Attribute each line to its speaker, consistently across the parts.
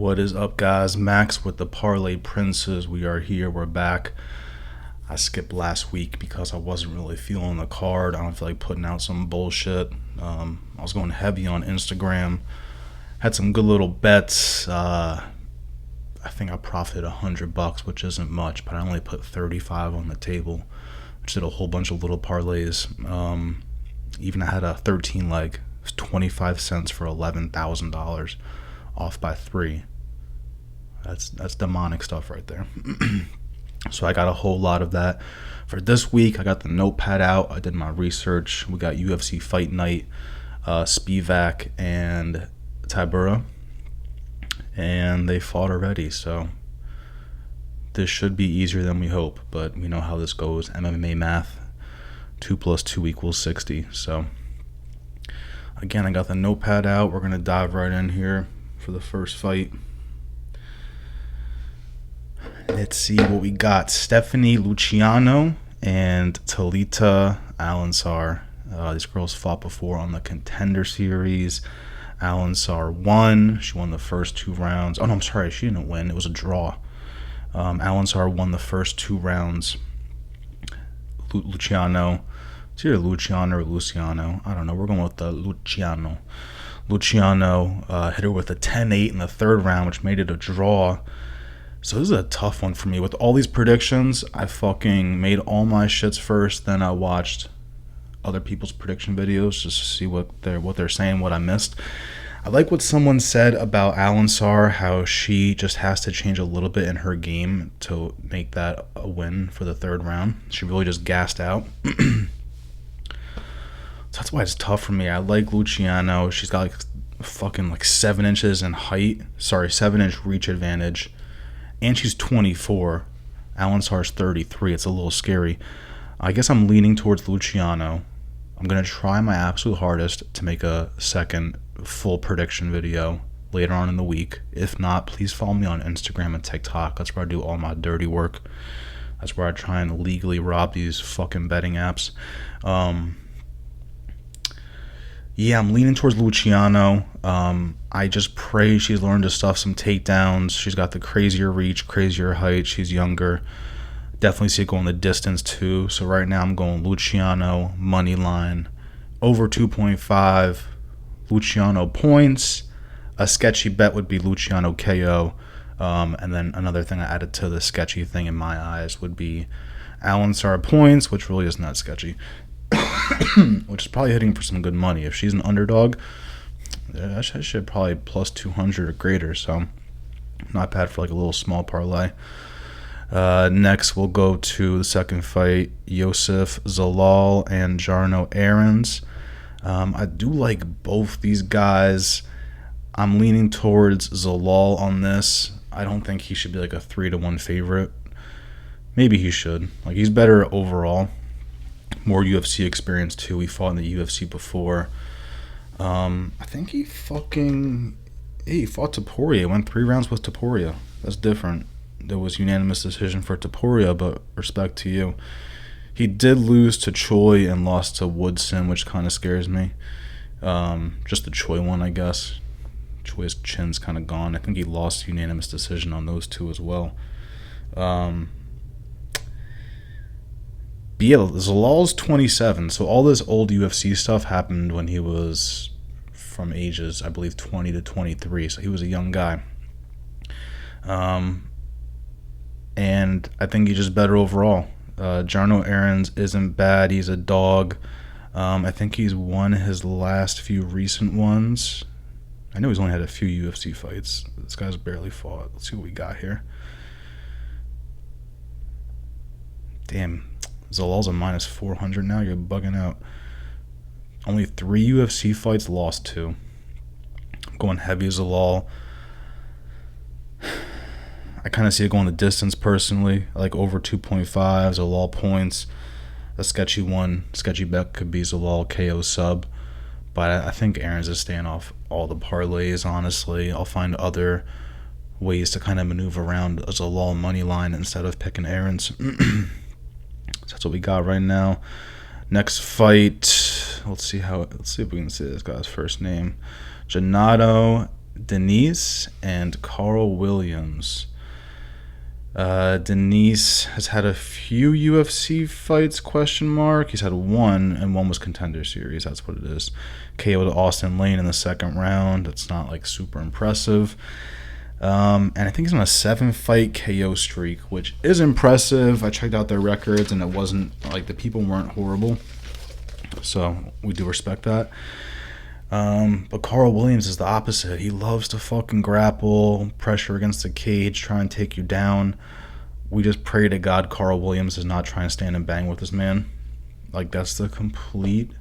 Speaker 1: What is up, guys? Max with the Parlay Princes. We are here. We're back. I skipped last week because I wasn't really feeling the card. I don't feel like putting out some bullshit. I was going heavy on Instagram. Had some good little bets. I think I profited $100, which isn't much, but I only put 35 on the table, which did a whole bunch of little parlays. Even I had a 13 leg. It was 25 cents for $11,000. Off by 3. That's demonic stuff right there. So I got a whole lot of that. For this week, I got the notepad out. I did my research. We got UFC Fight Night, Spivac, and Tybura. And they fought already, so this should be easier than we hope. But we know how this goes. MMA math, 2 + 2 = 60. So again, I got the notepad out. We're going to dive right in here for the first fight. Let's see what we got. Stephanie Luciano and Talita Alencar. These girls fought before on the Contender Series. Alencar won. She won the first 2 rounds. Oh, no, I'm sorry. She didn't win. It was a draw. Alencar won the first 2 rounds. Luciano. It's either Luciano or Luciano. I don't know. We're going with the Luciano. Luciano hit her with a 10-8 in the 3rd round, which made it a draw. So this is a tough one for me. With all these predictions, I fucking made all my shits first, then I watched other people's prediction videos just to see what they're saying, what I missed. I like what someone said about Alencar, how she just has to change a little bit in her game to make that a win for the 3rd round. She really just gassed out. So that's why it's tough for me. I like Luciano. She's got fucking 7 inches in height. 7-inch reach advantage. And she's 24. Alencar's 33. It's a little scary. I guess I'm leaning towards Luciano. I'm going to try my absolute hardest to make a second full prediction video later on in the week. If not, please follow me on Instagram and TikTok. That's where I do all my dirty work. That's where I try and legally rob these fucking betting apps. Yeah, I'm leaning towards Luciano. I just pray she's learned to stuff some takedowns. She's got the crazier reach, crazier height. She's younger. Definitely see it going the distance too. So right now I'm going Luciano, money line, over 2.5. Luciano points. A sketchy bet would be Luciano KO. And then another thing I added to the sketchy thing in my eyes would be Alencar points, which really isn't that sketchy. Which is probably hitting for some good money. If she's an underdog, I should probably plus 200 or greater, so not bad for a little small parlay. Next, we'll go to the second fight, Yosef Zalal and Jarno Errens. I do like both these guys. I'm leaning towards Zalal on this. I don't think he should be a 3-1 favorite. Maybe he should. He's better overall. More UFC experience too. He fought in the UFC before. I think he fought Topuria. Went 3 rounds with Topuria. That's different. There was unanimous decision for Topuria, but respect to you. He did lose to Choi and lost to Woodson, which kind of scares me. Just the Choi one, I guess. Choi's chin's kind of gone. I think he lost unanimous decision on those 2 as well. But yeah, Zalal's 27, so all this old UFC stuff happened when he was from ages, I believe, 20 to 23, so he was a young guy. And I think he's just better overall. Jarno Errens isn't bad. He's a dog. I think he's won his last few recent ones. I know he's only had a few UFC fights. This guy's barely fought. Let's see what we got here. Damn. Zalal's a minus 400 now. You're bugging out. Only 3 UFC fights, lost 2. I'm going heavy Zalal. I kind of see it going the distance personally. I like over 2.5. Zalal points. A sketchy one. Sketchy bet could be Zalal KO sub. But I think Errens is staying off all the parlays, honestly. I'll find other ways to kind of maneuver around a Zalal money line instead of picking Errens. So that's what we got right now. Next fight, let's see if we can say this guy's first name. Gennaro Diniz and Carl Williams. Diniz has had a few UFC fights, question mark. He's had one, and one was Contender Series. That's what it is. KO'd Austin Lane in the second round. That's not like super impressive. And I think he's on a 7-fight KO streak, which is impressive. I checked out their records, and it wasn't like the people weren't horrible. So we do respect that. But Carl Williams is the opposite. He loves to fucking grapple, pressure against the cage, try and take you down. We just pray to God Carl Williams is not trying to stand and bang with this man. Like, that's the complete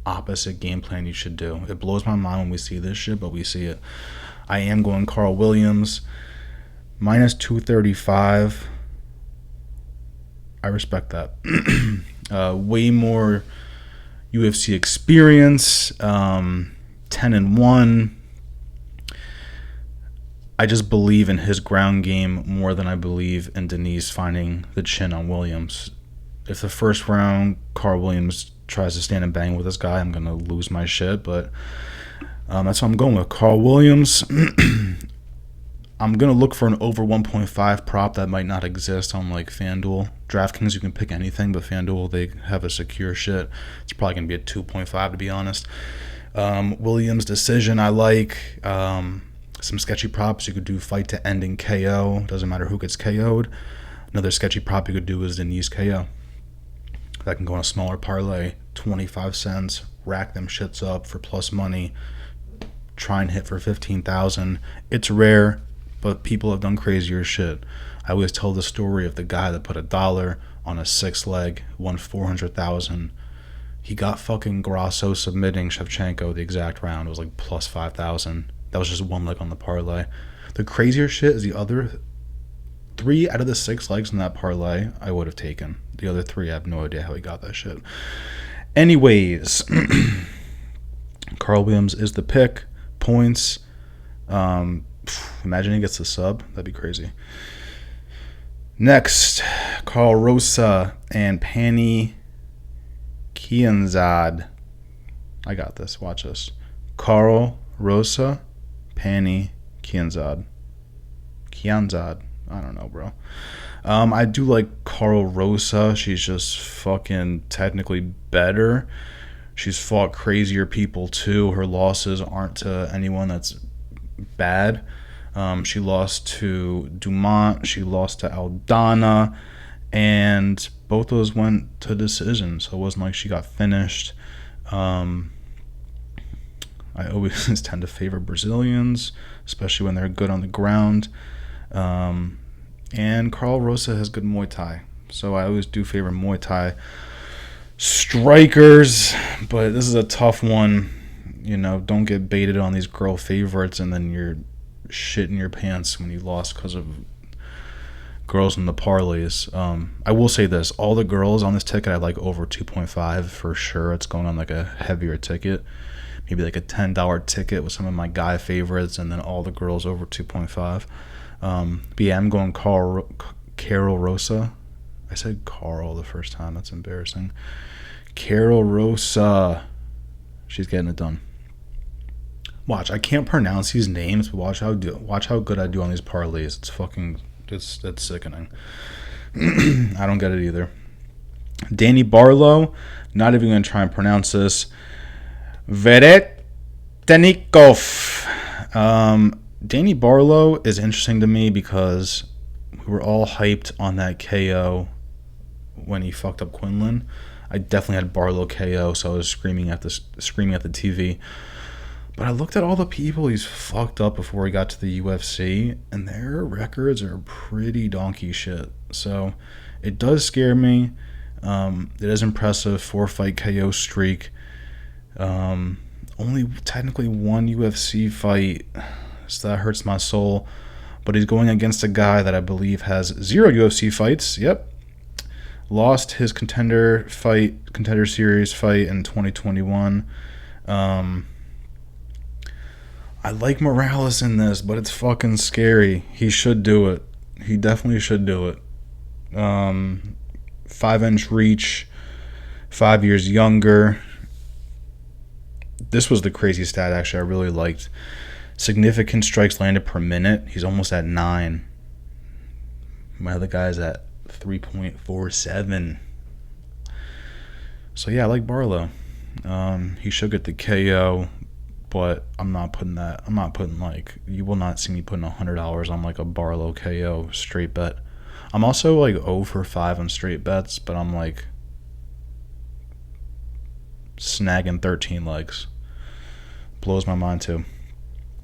Speaker 1: opposite game plan you should do. It blows my mind when we see this shit, but we see it. I am going Carl Williams. Minus 235. I respect that. Way more UFC experience. 10-1. I just believe in his ground game more than I believe in Diniz finding the chin on Williams. If the first round Carl Williams tries to stand and bang with this guy, I'm going to lose my shit. But that's what I'm going with. Carl Williams. I'm going to look for an over 1.5 prop that might not exist on like FanDuel. DraftKings, you can pick anything, but FanDuel, they have a secure shit. It's probably going to be a 2.5 to be honest. Williams decision I like. Some sketchy props you could do fight to ending KO. Doesn't matter who gets KO'd. Another sketchy prop you could do is Diniz KO. That can go on a smaller parlay, 25 cents. Rack them shits up for plus money. Try and hit for 15,000. It's rare, but people have done crazier shit. I always tell the story of the guy that put $1 on a 6-leg, won 400,000. He got fucking Grasso submitting Shevchenko the exact round. It was like plus 5,000. That was just one leg on the parlay. The crazier shit is the other 3 out of the 6 legs in that parlay I would have taken. The other 3, I have no idea how he got that shit. Anyways, Carl Williams is the pick. Points. Imagine he gets the sub. That'd be crazy. Next, Carl Rosa and Pani Kianzad. I got this. Watch this. Carl Rosa, Pani Kianzad. Kianzad. I don't know, bro. I do like Carl Rosa. She's just fucking technically better. She's fought crazier people too. Her losses aren't to anyone that's bad. She lost to Dumont. She lost to Aldana. And both those went to decision. So it wasn't like she got finished. I always tend to favor Brazilians, especially when they're good on the ground. And Carl Rosa has good Muay Thai. So I always do favor Muay Thai strikers, but this is a tough one. You know, don't get baited on these girl favorites and then you're shitting your pants when you lost because of girls in the parlays. I will say this, all the girls on this ticket I like over 2.5 for sure. It's going on like a heavier ticket, maybe like a $10 ticket with some of my guy favorites, and then all the girls over 2.5. But yeah, I'm going Carol Rosa. I said Carl the first time. That's embarrassing. Carol Rosa. She's getting it done. Watch. I can't pronounce these names, but watch how good I do on these parlays. It's sickening. I don't get it either. Danny Barlow. Not even going to try and pronounce this. Veretennikov. Danny Barlow is interesting to me because we were all hyped on that KO when he fucked up Quinlan. I definitely had Barlow KO, so I was screaming at the TV. But I looked at all the people he's fucked up before he got to the UFC, and their records are pretty donkey shit. So it does scare me. It is impressive. 4-fight KO streak. Only technically one UFC fight, so that hurts my soul. But he's going against a guy that I believe has 0 UFC fights. Yep. Lost his contender series fight in 2021. I like Morales in this, but it's fucking scary. He should do it. He definitely should do it. 5-inch reach, 5 years younger. This was the crazy stat, actually, I really liked. Significant strikes landed per minute. He's almost at 9. My other guy's at 3.47. So yeah, I like Barlow. He should get the KO, but I'm not putting like, you will not see me putting $100 on like a Barlow KO straight bet. I'm also like 0 for 5 on straight bets, but I'm like snagging 13 legs. Blows my mind too.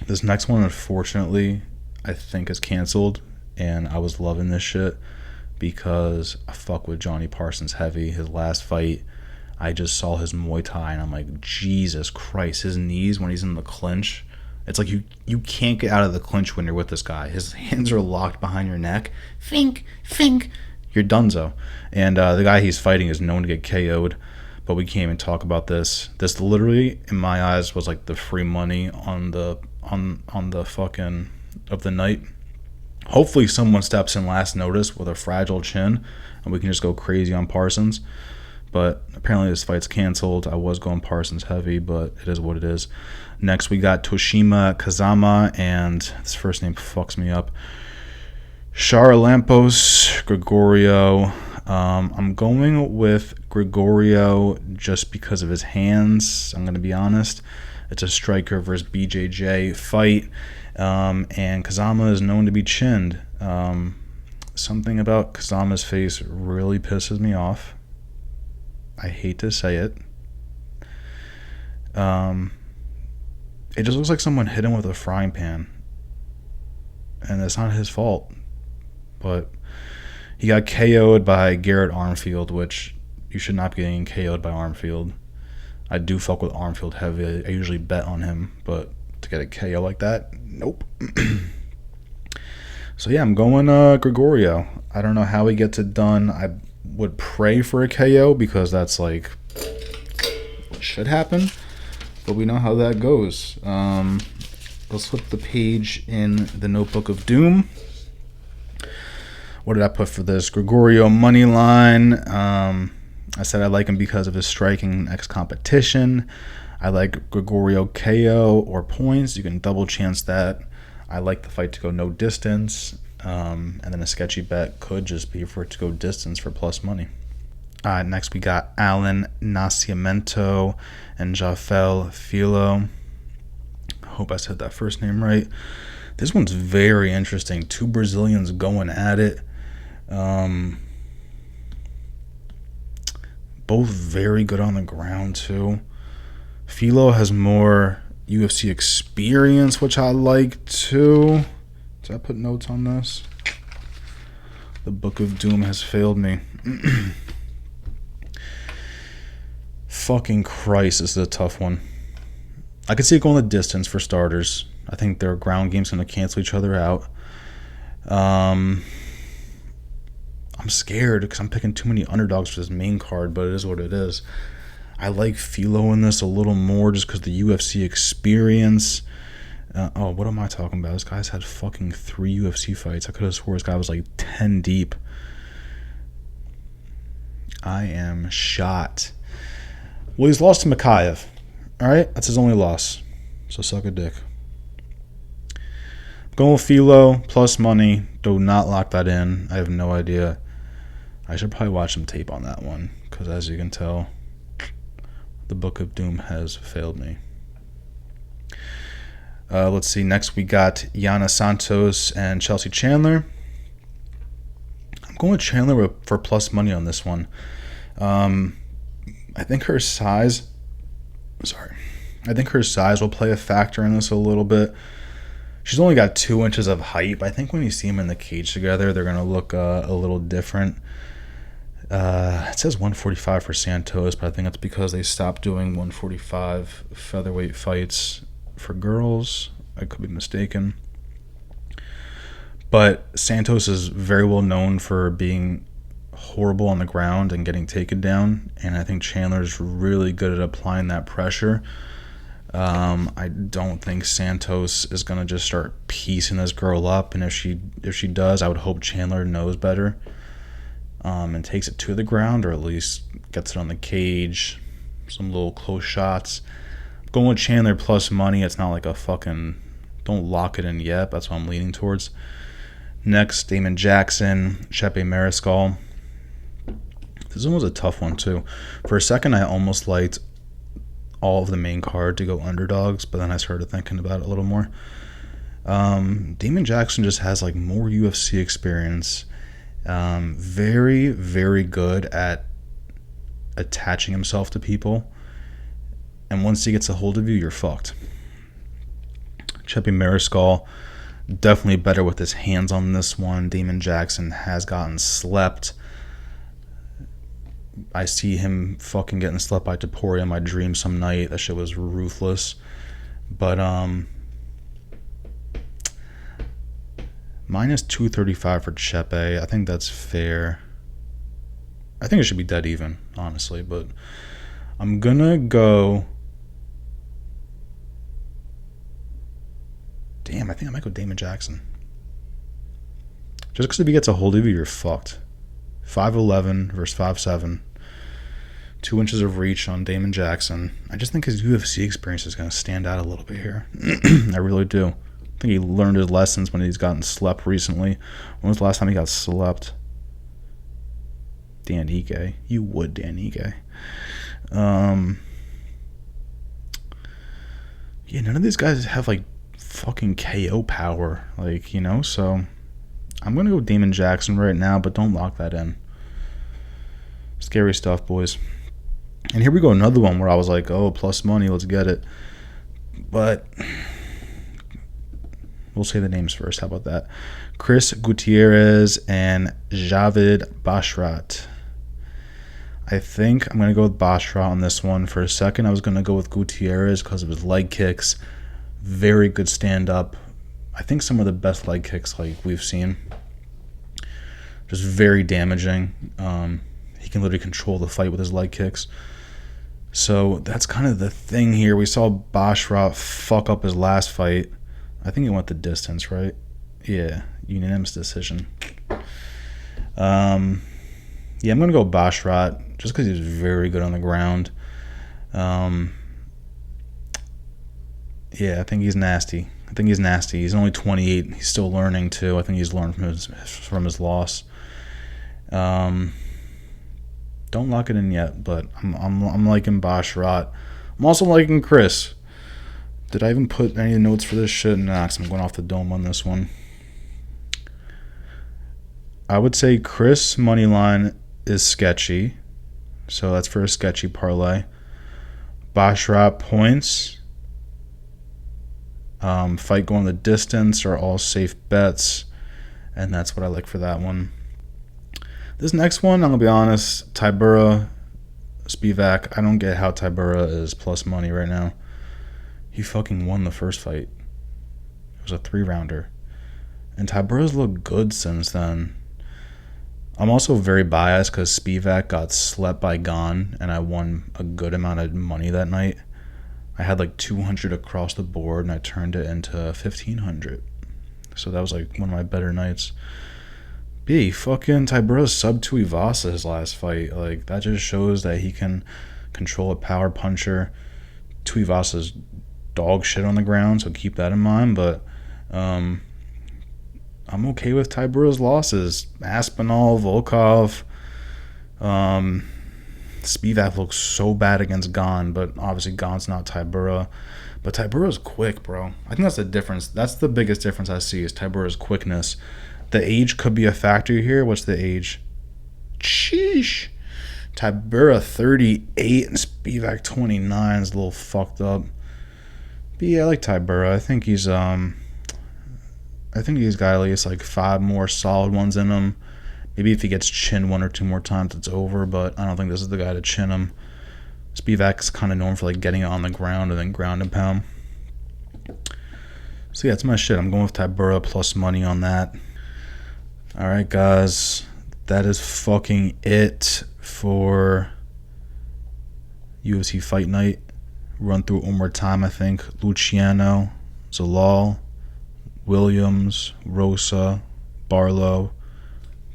Speaker 1: This next one, unfortunately, I think is canceled, and I was loving this shit because I fuck with Johnny Parsons heavy. His last fight, I just saw his Muay Thai, and I'm like, Jesus Christ. His knees, when he's in the clinch, it's like you can't get out of the clinch when you're with this guy. His hands are locked behind your neck. Fink, fink. You're donezo. And the guy he's fighting is known to get KO'd, but we can't even talk about this. This literally, in my eyes, was like the free money on the fucking of the night. Hopefully someone steps in last notice with a fragile chin, and we can just go crazy on Parsons. But apparently this fight's canceled. I was going Parsons heavy, but it is what it is. Next we got Toshima Kazama, and this first name fucks me up. Charalampos Grigoriou. I'm going with Grigoriou just because of his hands. I'm going to be honest. It's a striker versus BJJ fight, and Kazama is known to be chinned. Something about Kazama's face really pisses me off. I hate to say it. It just looks like someone hit him with a frying pan, and it's not his fault. But he got KO'd by Garrett Armfield, which you should not be getting KO'd by Armfield. I do fuck with Armfield heavy. I usually bet on him, but to get a KO like that, nope. So yeah, I'm going Grigoriou. I don't know how he gets it done. I would pray for a KO because that's like what should happen, but we know how that goes. Let's flip the page in the Notebook of Doom. What did I put for this? Grigoriou money line. I said I like him because of his striking next competition. I like Grigoriou KO or points. You can double chance that. I like the fight to go no distance. And then a sketchy bet could just be for it to go distance for plus money. Next we got Alan Nascimento and Jafel Filho. I hope I said that first name right. This one's very interesting. Two Brazilians going at it. Both very good on the ground too. Filho has more UFC experience, which I like too. Did I put notes on this? The Book of Doom has failed me. Fucking Christ, this is a tough one. I could see it going the distance for starters. I think their ground game's going to cancel each other out. I'm scared because I'm picking too many underdogs for this main card, but it is what it is. I like Filho in this a little more just because the UFC experience. What am I talking about? This guy's had fucking 3 UFC fights. I could have swore this guy was like 10 deep. I am shot. Well, he's lost to Makayev. All right? That's his only loss. So suck a dick. Going with Filho, plus money. Do not lock that in. I have no idea. I should probably watch some tape on that one, because as you can tell, the Book of Doom has failed me. Let's see. Next we got Yana Santos and Chelsea Chandler. I'm going with Chandler for plus money on this one. I think her size... I think her size will play a factor in this a little bit. She's only got 2 inches of height, but I think when you see them in the cage together, they're going to look a little different. It says 145 for Santos, but I think that's because they stopped doing 145 featherweight fights for girls. I could be mistaken. But Santos is very well known for being horrible on the ground and getting taken down, and I think Chandler's really good at applying that pressure. I don't think Santos is going to just start piecing this girl up, and if she does, I would hope Chandler knows better and takes it to the ground, or at least gets it on the cage, some little close shots. Going with Chandler plus money, it's not like a fucking Don't lock it in yet. That's what I'm leaning towards. Next, Damon Jackson, Chepe Mariscal. This one was a tough one, too. For a second, I almost liked all of the main card to go underdogs, but then I started thinking about it a little more. Damon Jackson just has like more UFC experience. Very, very good at attaching himself to people. And once he gets a hold of you, you're fucked. Chepe Mariscal, definitely better with his hands on this one. Damon Jackson has gotten slept. I see him fucking getting slept by Tybura in my dream some night. That shit was ruthless. But minus 235 for Chepe. I think that's fair. I think it should be dead even, honestly. But I'm gonna go. Damn, I think I might go Damon Jackson. Just because if he gets a hold of you, you're fucked. 5'11 versus 5'7. 2 inches of reach on Damon Jackson. I just think his UFC experience is going to stand out a little bit here. I really do. I think he learned his lessons when he's gotten slept recently. When was the last time he got slept? Dan Ige. You would, Dan Ige. Yeah, none of these guys have, like, fucking KO power. Like, you know, so I'm going to go Damon Jackson right now, but don't lock that in. Scary stuff, boys. And here we go, another one where I was like, oh, plus money, let's get it. But we'll say the names first. How about that? Chris Gutierrez and Javid Basharat. I think I'm going to go with Basharat on this one. For a second, I was going to go with Gutierrez because of his leg kicks. Very good stand-up. I think some of the best leg kicks like we've seen. Just very damaging. He can literally control the fight with his leg kicks. So that's kind of the thing here. We saw Basharat fuck up his last fight. I think he went the distance, right? Yeah, unanimous decision. Yeah, I'm going to go Basharat just because he's very good on the ground. Yeah, I think he's nasty. He's only 28. He's still learning, too. I think he's learned from his loss. Don't lock it in yet, but I'm liking Basharat. I'm also liking Chris. Did I even put any notes for this shit? Nah, 'cause I'm going off the dome on this one. I would say Chris moneyline is sketchy, so that's for a sketchy parlay. Basharat points, fight going the distance are all safe bets, and that's what I like for that one. This next one, I'm going to be honest, Tybura, Spivac. I don't get how Tybura is plus money right now. He fucking won the first fight. It was a 3-rounder. And Tybura's looked good since then. I'm also very biased because Spivac got slept by Gon, and I won a good amount of money that night. I had like 200 across the board, and I turned it into 1,500. So that was like one of my better nights. B, fucking Tybura sub to Ivasa his last fight. Like, that just shows that he can control a power puncher. Tuivasa's dog shit on the ground, so keep that in mind. But I'm okay with Tybura's losses. Aspinall, Volkov. Spivac looks so bad against Gon, but obviously Gon's not Tybura. But Tybura's quick, bro. I think that's the difference. That's the biggest difference I see is Tybura's quickness. The age could be a factor here. What's the age? Sheesh. Tybura 38 and Spivac 29 is a little fucked up. But yeah, I like Tybura. I think he's got at least like 5 more solid ones in him. Maybe if he gets chinned 1 or 2 more times, it's over. But I don't think this is the guy to chin him. Spivak's kind of known for like getting it on the ground and then ground and pound. So yeah, it's my shit. I'm going with Tybura plus money on that. All right, guys, that is fucking it for UFC Fight Night. Run through it one more time, I think. Luciano, Zalal, Williams, Rosa, Barlow,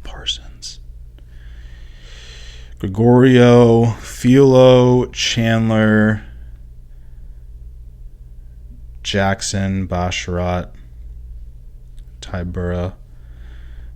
Speaker 1: Parsons, Grigoriou, Filho, Chandler, Jackson, Basharat, Tybura.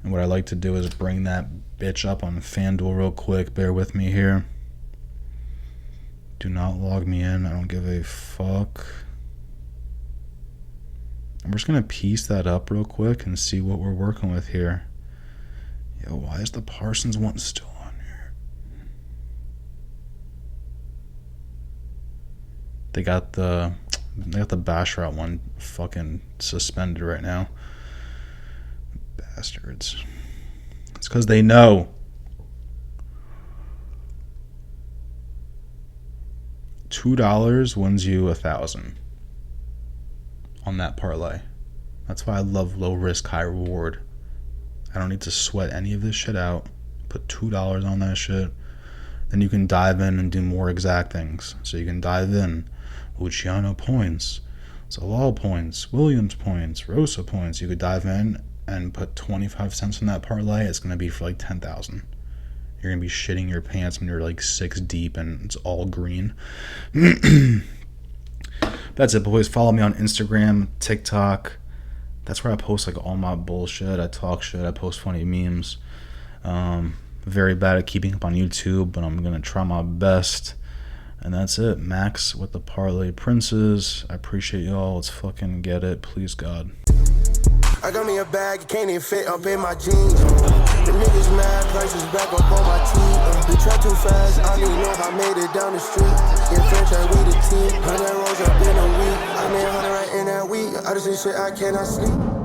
Speaker 1: And what I like to do is bring that bitch up on FanDuel real quick. Bear with me here. Do not log me in. I don't give a fuck. I'm just going to piece that up real quick and see what we're working with here. Yo, why is the Parsons one still on here? They got the Basharat one fucking suspended right now. Bastards. It's because they know. $2 wins you 1,000 on that parlay. That's why I love low risk, high reward. I don't need to sweat any of this shit out. Put $2 on that shit. Then you can dive in and do more exact things. So you can dive in. Luciano points. Zalal points. Williams points. Rosa points. You could dive in and put 25 cents on that parlay. It's going to be for like 10,000. You're going to be shitting your pants when you're like 6 deep and it's all green. That's it, boys. Follow me on Instagram, TikTok. That's where I post like all my bullshit. I talk shit. I post funny memes. Very bad at keeping up on YouTube, but I'm going to try my best. And that's it. Max with the Parlay Princes. I appreciate y'all. Let's fucking get it. Please, God.
Speaker 2: I got me a bag, can't even fit up in my jeans. The niggas mad, prices back up on my teeth. We try too fast, I don't even know if I made it down the street. Yeah, franchise, we the team. 100 rolls up in a week. I made 100 right in that week. I just see shit I cannot sleep.